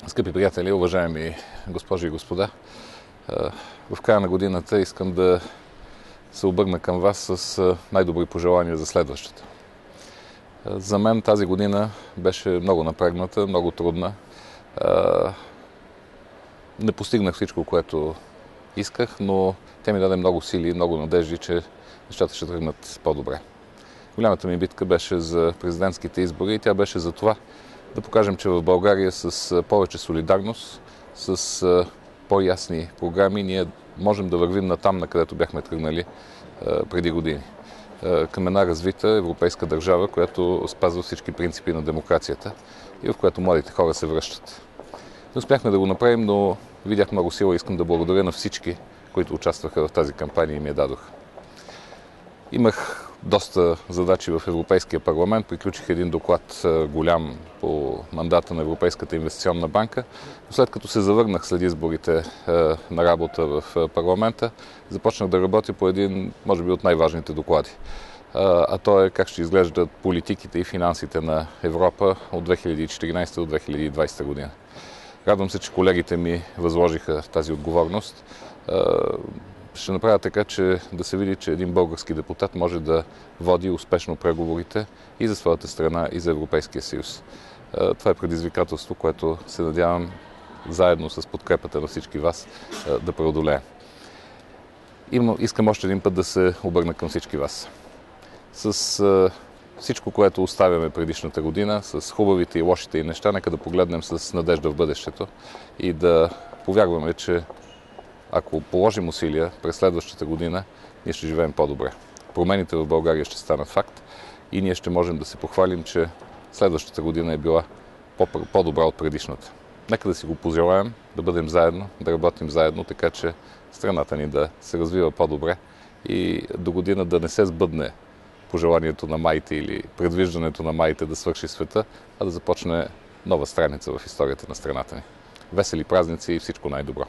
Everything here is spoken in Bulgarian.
Скъпи приятели, уважаеми госпожи и господа, в края на годината искам да се обърна към вас с най-добри пожелания за следващата. За мен тази година беше много напрегната, много трудна. Не постигнах всичко, което исках, но тя ми даде много сили и много надежди, че нещата ще тръгнат по-добре. Голямата ми битка беше за президентските избори и тя беше за това да покажем, че в България с повече солидарност, с по-ясни програми, ние можем да вървим натам, на където бяхме тръгнали преди години. Към една развита европейска държава, която спазва всички принципи на демокрацията и в която младите хора се връщат. Не успяхме да го направим, но видях много сила и искам да благодаря на всички, които участваха в тази кампания и ми я дадоха. Имах доста задачи в Европейския парламент. Приключих един доклад голям по мандата на Европейската инвестиционна банка. Но след като се завърнах след изборите на работа в парламента, започнах да работя по един, може би, от най-важните доклади. А то е как ще изглеждат политиките и финансите на Европа от 2014 до 2020 година. Радвам се, че колегите ми възложиха тази отговорност. Ще направя така, че да се види, че един български депутат може да води успешно преговорите и за своята страна, и за Европейския съюз. Това е предизвикателство, което се надявам заедно с подкрепата на всички вас да преодолеем. Искам още един път да се обърна към всички вас. С всичко, което оставяме предишната година, с хубавите и лошите и неща, нека да погледнем с надежда в бъдещето и да повярваме, че ако положим усилия през следващата година, ние ще живеем по-добре. Промените в България ще станат факт и ние ще можем да се похвалим, че следващата година е била по-добра от предишната. Нека да си го пожелаем, да бъдем заедно, да работим заедно, така че страната ни да се развива по-добре и до година да не се сбъдне пожеланието на маите или предвиждането на маите да свърши света, а да започне нова страница в историята на страната ни. Весели празници и всичко най-добро!